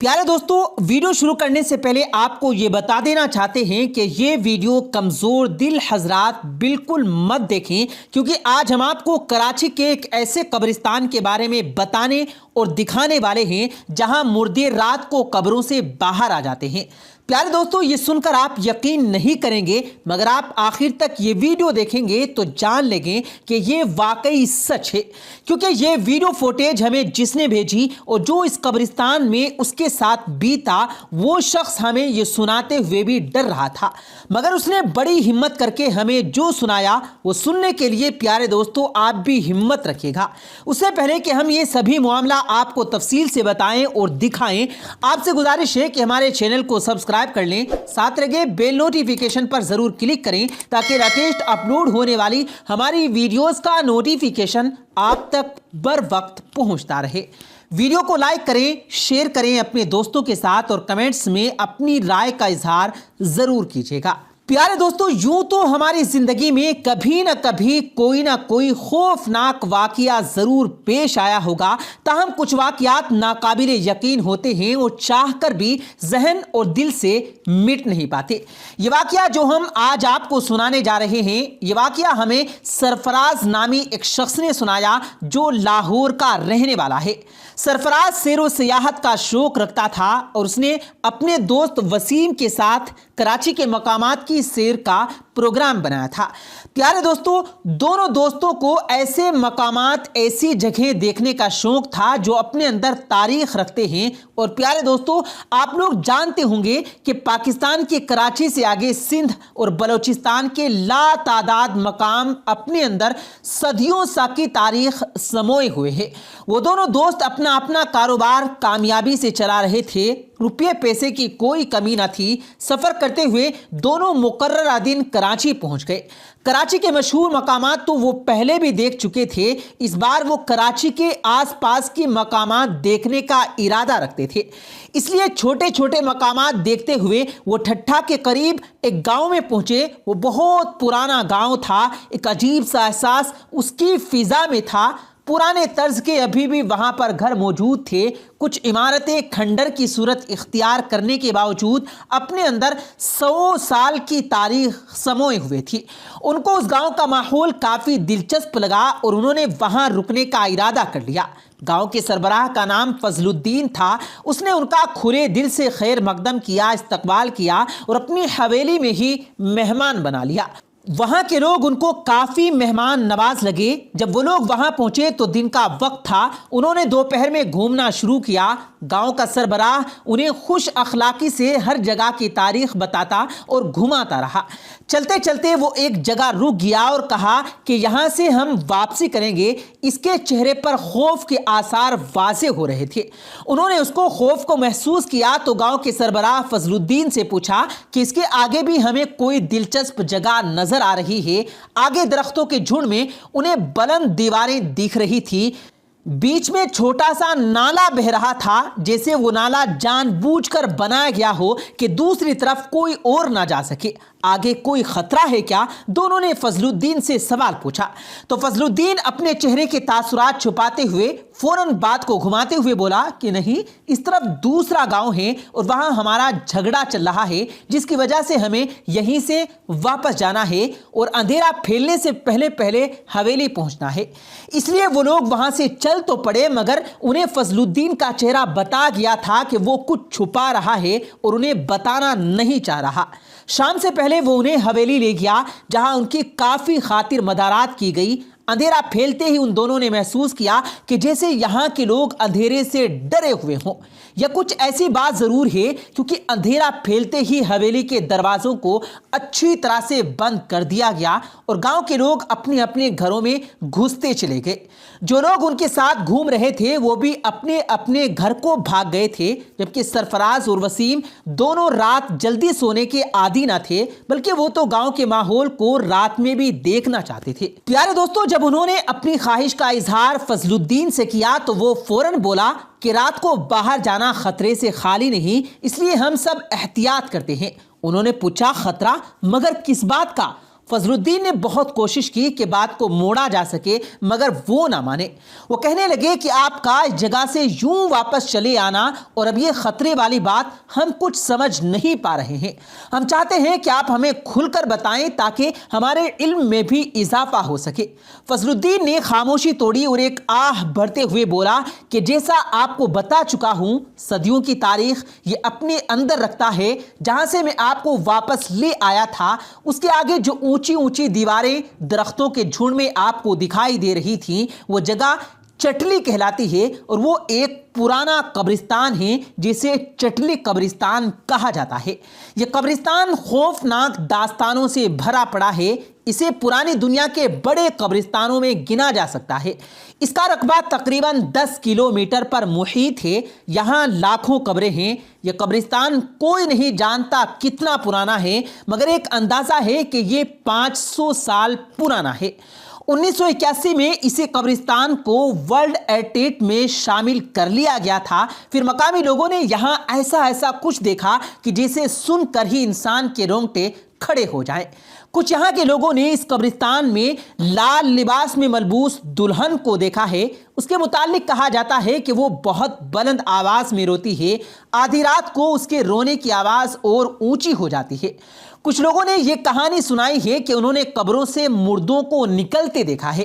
پیارے دوستو، ویڈیو شروع کرنے سے پہلے آپ کو یہ بتا دینا چاہتے ہیں کہ یہ ویڈیو کمزور دل حضرات بالکل مت دیکھیں، کیونکہ آج ہم آپ کو کراچی کے ایک ایسے قبرستان کے بارے میں بتانے اور دکھانے والے ہیں جہاں مردے رات کو قبروں سے باہر آ جاتے ہیں۔ پیارے دوستو، یہ سن کر آپ یقین نہیں کریں گے، مگر آپ آخر تک یہ ویڈیو دیکھیں گے تو جان لیں گے کہ یہ واقعی سچ ہے، کیونکہ یہ ویڈیو فوٹیج ہمیں جس نے بھیجی اور جو اس قبرستان میں اس کے ساتھ بیتا، وہ شخص ہمیں یہ سناتے ہوئے بھی ڈر رہا تھا، مگر اس نے بڑی ہمت کر کے ہمیں جو سنایا وہ سننے کے لیے پیارے دوستو آپ بھی ہمت رکھیے گا۔ اس سے پہلے کہ ہم یہ سبھی معاملہ آپ کو تفصیل سے بتائیں اور دکھائیں، آپ سے گزارش ہے کہ ہمارے چینل کو سبسکرائب کر لیں، ساتھ لگے بیل نوٹیفیکیشن پر ضرور کلک کریں تاکہ لیٹسٹ اپلوڈ ہونے والی ہماری ویڈیوز کا نوٹیفیکیشن آپ تک بر وقت پہنچتا رہے۔ ویڈیو کو لائک کریں، شیئر کریں اپنے دوستوں کے ساتھ اور کمنٹس میں اپنی رائے کا اظہار ضرور کیجیے گا۔ پیارے دوستو، یوں تو ہماری زندگی میں کبھی نہ کبھی کوئی نہ کوئی خوفناک واقعہ ضرور پیش آیا ہوگا، تاہم کچھ واقعات ناقابل یقین ہوتے ہیں اور چاہ کر بھی ذہن اور دل سے مٹ نہیں پاتے۔ یہ واقعہ جو ہم آج آپ کو سنانے جا رہے ہیں، یہ واقعہ ہمیں سرفراز نامی ایک شخص نے سنایا جو لاہور کا رہنے والا ہے۔ سرفراز سیر و سیاحت کا شوق رکھتا تھا اور اس نے اپنے دوست وسیم کے ساتھ کراچی کے مقامات کی سیر کا پروگرام بنایا تھا۔ پیارے دوستو، دونوں دوستوں کو ایسے مقامات، ایسی جگہیں دیکھنے کا شوق تھا جو اپنے اندر تاریخ رکھتے ہیں، اور پیارے دوستو آپ لوگ جانتے ہوں گے کہ پاکستان کے کراچی سے آگے سندھ اور بلوچستان کے لا تعداد مقام اپنے اندر صدیوں سا کی تاریخ سموئے ہوئے ہیں۔ وہ دونوں دوست اپنا کاروبار کامیابی سے چلا رہے تھے، روپے پیسے کی کوئی کمی نہ تھی۔ سفر کرتے ہوئے دونوں مقررہ دن کراچی پہنچ گئے۔ کراچی کے مشہور مقامات تو وہ پہلے بھی دیکھ چکے تھے، اس بار وہ کراچی کے آس پاس کے مقامات دیکھنے کا ارادہ رکھتے تھے، اس لیے چھوٹے چھوٹے مقامات دیکھتے ہوئے وہ ٹھٹھا کے قریب ایک گاؤں میں پہنچے۔ وہ بہت پرانا گاؤں تھا، ایک عجیب سا احساس اس کی فضا میں تھا۔ پرانے طرز کے ابھی بھی وہاں پر گھر موجود تھے، کچھ عمارتیں کھنڈر کی صورت اختیار کرنے کے باوجود اپنے اندر 100 سال کی تاریخ سموئے ہوئے تھی۔ ان کو اس گاؤں کا ماحول کافی دلچسپ لگا اور انہوں نے وہاں رکنے کا ارادہ کر لیا۔ گاؤں کے سربراہ کا نام فضل الدین تھا۔ اس نے ان کا کھلے دل سے خیر مقدم کیا، استقبال کیا اور اپنی حویلی میں ہی مہمان بنا لیا۔ وہاں کے لوگ ان کو کافی مہمان نواز لگے۔ جب وہ لوگ وہاں پہنچے تو دن کا وقت تھا۔ انہوں نے دوپہر میں گھومنا شروع کیا۔ گاؤں کا سربراہ انہیں خوش اخلاقی سے ہر جگہ کی تاریخ بتاتا اور گھماتا رہا۔ چلتے چلتے وہ ایک جگہ رک گیا اور کہا کہ یہاں سے ہم واپسی کریں گے۔ اس کے چہرے پر خوف کے آثار واضح ہو رہے تھے۔ انہوں نے اس کو خوف کو محسوس کیا تو گاؤں کے سربراہ فضل الدین سے پوچھا کہ اس کے آگے بھی ہمیں کوئی دلچسپ جگہ نظر آ رہی ہے؟ آگے درختوں کے جھنڈ میں انہیں بلند دیواریں دکھ رہی تھی، بیچ میں چھوٹا سا نالا بہ رہا تھا، جیسے وہ نالا جان بوجھ کر بنایا گیا ہو کہ دوسری طرف کوئی اور نہ جا سکے۔ آگے کوئی خطرہ ہے کیا؟ دونوں نے فضل الدین سے سوال پوچھا تو فضل الدین اپنے چہرے کے تاثرات چھپاتے ہوئے فوراً بات کو گھماتے ہوئے بولا کہ نہیں، اس طرف دوسرا گاؤں ہے اور وہاں ہمارا جھگڑا چل رہا ہے، جس کی وجہ سے ہمیں یہیں سے واپس جانا ہے اور اندھیرا پھیلنے سے پہلے حویلی پہنچنا ہے۔ اس لیے وہ لوگ وہاں سے چل تو پڑے، مگر انہیں فضل الدین کا چہرہ بتا گیا تھا کہ وہ کچھ چھپا رہا ہے اور انہیں بتانا نہیں چاہ رہا۔ شام سے پہلے وہ انہیں حویلی لے گیا جہاں ان کی کافی خاطر مدارات کی گئی۔ اندھیرا پھیلتے ہی ان دونوں نے محسوس کیا کہ جیسے یہاں کے لوگ اندھیرے سے ڈرے ہوئے ہوں، یا کچھ ایسی بات ضرور ہے، کیونکہ اندھیرا پھیلتے ہی حویلی کے دروازوں کو اچھی طرح سے بند کر دیا گیا اور گاؤں کے لوگ اپنے اپنے گھروں میں گھستے چلے گئے۔ جو لوگ ان کے ساتھ گھوم رہے تھے وہ بھی اپنے اپنے گھر کو بھاگ گئے تھے، جبکہ سرفراز اور وسیم دونوں رات جلدی سونے کے عادی نہ تھے، بلکہ وہ تو گاؤں کے ماحول کو رات میں بھی دیکھنا چاہتے تھے۔ پیارے دوستو، جب انہوں نے اپنی خواہش کا اظہار فضل الدین سے کیا تو وہ فوراً بولا کہ رات کو باہر جانا خطرے سے خالی نہیں، اس لیے ہم سب احتیاط کرتے ہیں۔ انہوں نے پوچھا خطرہ؟ مگر کس بات کا؟ फजलुद्दीन ने बहुत कोशिश की कि बात को मोड़ा जा सके, मगर वो ना माने। वो कहने लगे कि आपका इस जगह से यूं वापस चले आना और अब ये खतरे वाली बात हम कुछ समझ नहीं पा रहे हैं। हम चाहते हैं कि आप हमें खुलकर बताएं ताकि हमारे इल्म में भी इजाफा हो सके। फजलुद्दीन ने खामोशी तोड़ी और एक आह भरते हुए बोला कि जैसा आपको बता चुका हूं, सदियों की तारीख ये अपने अंदर रखता है। जहां से मैं आपको वापस ले आया था उसके आगे जो ऊंची ऊंची दीवारें दरख्तों के झुंड में आपको दिखाई दे रही थी, वो जगह चटली कहलाती है और वो एक पुराना कब्रिस्तान है जिसे चटली कब्रिस्तान कहा जाता है। ये कब्रिस्तान खौफनाक दास्तानों से भरा पड़ा है। इसे पुरानी दुनिया के बड़े कब्रिस्तानों में गिना जा सकता है। इसका रकबा तकरीबन 10 किलोमीटर पर मुहीत है। यहाँ लाखों कब्रें हैं। यह कब्रिस्तान कोई नहीं जानता कितना पुराना है, मगर एक अंदाज़ा है कि ये 500 साल पुराना है। 1981 में इसे कब्रिस्तान को वर्ल्ड हेरिटेज में शामिल कर लिया गया था। फिर मकामी लोगों ने यहाँ ऐसा कुछ देखा कि जिसे सुनकर ही इंसान के रोंगटे खड़े हो जाएं। कुछ यहाँ के लोगों ने इस कब्रिस्तान में लाल लिबास में मलबूस दुल्हन को देखा है। उसके मुतालिक कहा जाता है कि वो बहुत बुलंद आवाज़ में रोती है। आधी रात को उसके रोने की आवाज़ और ऊंची हो जाती है। कुछ लोगों ने यह कहानी सुनाई है कि उन्होंने कब्रों से मुर्दों को निकलते देखा है।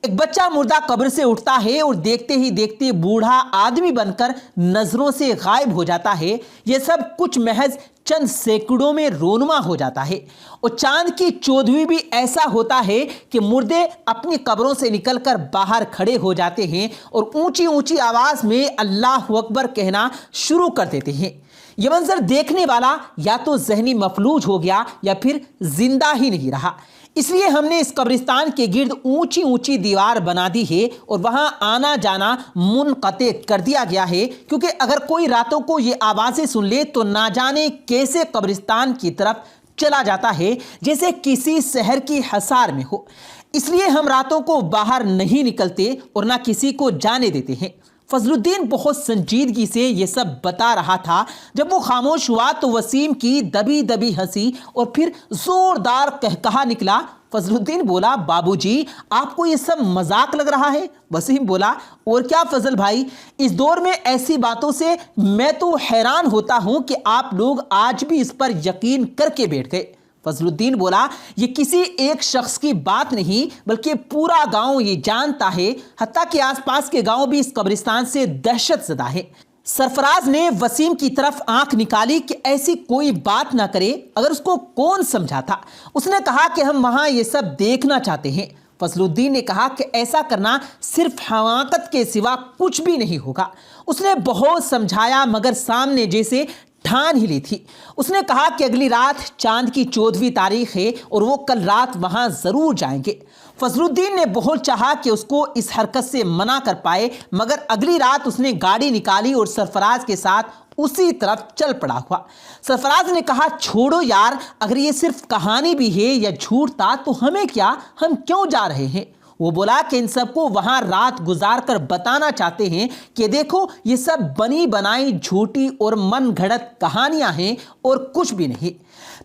एक बच्चा मुर्दा कब्र से उठता है और देखते ही देखते बूढ़ा आदमी बनकर नजरों से गायब हो जाता है। यह सब कुछ महज चंद सैकड़ों में रोनुमा हो जाता है। और चांद की चौदहवीं भी ऐसा होता है कि मुर्दे अपनी कब्रों से निकलकर बाहर खड़े हो जाते हैं और ऊंची ऊंची आवाज में अल्लाह अकबर कहना शुरू कर देते हैं। यह मंजर देखने वाला या तो ज़हनी मफलूज हो गया या फिर जिंदा ही नहीं रहा। इसलिए हमने इस कब्रिस्तान के गिर्द ऊंची ऊंची दीवार बना दी है और वहां आना जाना मुनक़ते कर दिया गया है, क्योंकि अगर कोई रातों को ये आवाज़ें सुन ले तो ना जाने कैसे कब्रिस्तान की तरफ चला जाता है, जैसे किसी शहर की हसार में हो। इसलिए हम रातों को बाहर नहीं निकलते और ना किसी को जाने देते हैं। फजलुद्दीन बहुत संजीदगी से ये सब बता रहा था। जब वो खामोश हुआ तो वसीम की दबी दबी हंसी और फिर जोरदार कहकहा निकला। फजलुद्दीन बोला, बाबूजी आपको ये सब मजाक लग रहा है? वसीम बोला, और क्या फजल भाई, इस दौर में ऐसी बातों से मैं तो हैरान होता हूं कि आप लोग आज भी इस पर यकीन करके बैठ गए। फजलुद्दीन बोला, ये किसी एक शख्स की बात नहीं बल्कि पूरा गांव ये जानता है, हत्ता कि आसपास के गांव भी इस कब्रिस्तान से दहशत ज़दा है। सरफराज ने वसीम की तरफ आंख निकाली कि ऐसी कोई बात ना करे, अगर उसको कौन समझाता। उसने कहा कि हम वहां ये सब देखना चाहते हैं। फजलुद्दीन ने कहा कि ऐसा करना सिर्फ हमाकत के सिवा कुछ भी नहीं होगा। उसने बहुत समझाया मगर सामने जैसे ठान ही ली थी। उसने कहा कि अगली रात चांद की 14वीं तारीख है और वो कल रात वहां जरूर जाएंगे। फजलुद्दीन ने बहुत चाहा कि उसको इस हरकत से मना कर पाए, मगर अगली रात उसने गाड़ी निकाली और सरफराज के साथ उसी तरफ चल पड़ा हुआ। सरफराज ने कहा, छोड़ो यार, अगर ये सिर्फ कहानी भी है या झूठ था तो हमें क्या, हम क्यों जा रहे हैं? वो बोला कि इन सबको वहां रात गुजार कर बताना चाहते हैं कि देखो ये सब बनी बनाई झूठी और मन घड़त कहानियां हैं और कुछ भी नहीं।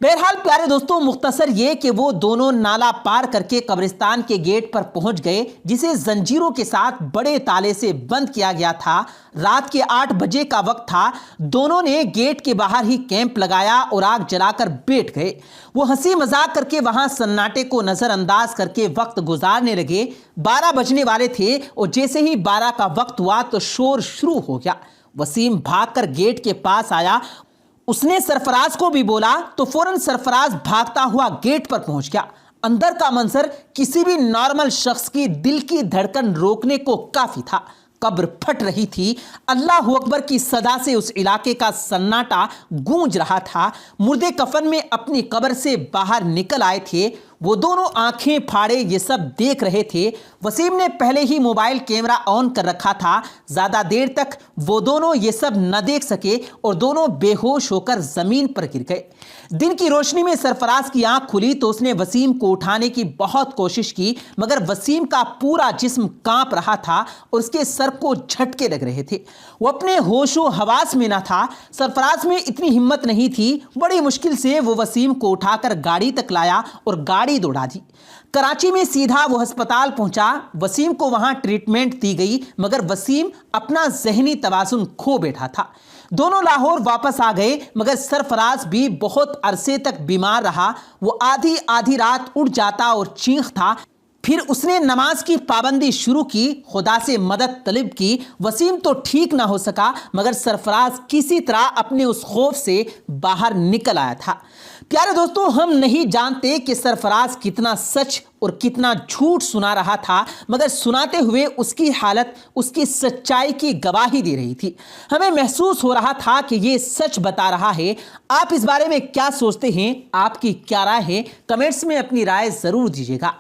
बहरहाल प्यारे दोस्तों, मुख्तसर ये कि वो दोनों नाला पार करके कब्रिस्तान के गेट पर पहुंच गए, जिसे जंजीरों के साथ बड़े ताले से बंद किया गया था। रात के 8 बजे का वक्त था। दोनों ने गेट के बाहर ही कैंप लगाया और आग जलाकर बैठ गए। वो हंसी मजाक करके वहां सन्नाटे को नजरअंदाज करके वक्त गुजारने लगे। 12 बजने वाले थे और जैसे ही 12 का वक्त हुआ तो शोर शुरू हो गया। वसीम भागकर गेट के पास आया। उसने सरफराज को भी बोला तो फौरन सरफराज भागता हुआ गेट पर पहुंच गया। अंदर का मंजर किसी भी नॉर्मल शख्स की दिल की धड़कन रोकने को काफी था। कब्र फट रही थी। अल्लाह अकबर की सदा से उस इलाके का सन्नाटा गूंज रहा था। मुर्दे कफन में अपनी कब्र से बाहर निकल आए थे। वो दोनों आंखें फाड़े ये सब देख रहे थे। वसीम ने पहले ही मोबाइल कैमरा ऑन कर रखा था। ज़्यादा देर तक वो दोनों ये सब न देख सके और दोनों बेहोश होकर ज़मीन पर गिर गए। दिन की रोशनी में सरफराज की आंख खुली तो उसने वसीम को उठाने की बहुत कोशिश की, मगर वसीम का पूरा जिस्म कांप रहा था और उसके सर को झटके लग रहे थे। वो अपने होशो हवास में न था। सरफराज में इतनी हिम्मत नहीं थी। बड़ी मुश्किल से वो वसीम को उठाकर गाड़ी तक लाया और गाड़ी गाड़ी दौड़ा दी। कराची में सीधा वो अस्पताल पहुंचा। वसीम को वहां ट्रीटमेंट दी गई, मगर वसीम अपना ज़हनी तवाज़ुन खो बैठा था। दोनों लाहौर वापस आ गए, मगर सरफराज भी बहुत अरसे तक बीमार रहा। वो आधी आधी रात उठ जाता और चीखता। फिर उसने नमाज की पाबंदी शुरू की, खुदा से मदद तलब की। वसीम तो ठीक ना हो सका, मगर सरफराज किसी तरह अपने उस खौफ से बाहर निकल आया था। प्यारे दोस्तों, हम नहीं जानते कि सरफराज कितना सच और कितना झूठ सुना रहा था, मगर सुनाते हुए उसकी हालत उसकी सच्चाई की गवाही दे रही थी। हमें महसूस हो रहा था कि ये सच बता रहा है। आप इस बारे में क्या सोचते हैं? आपकी क्या राय है? कमेंट्स में अपनी राय जरूर दीजिएगा।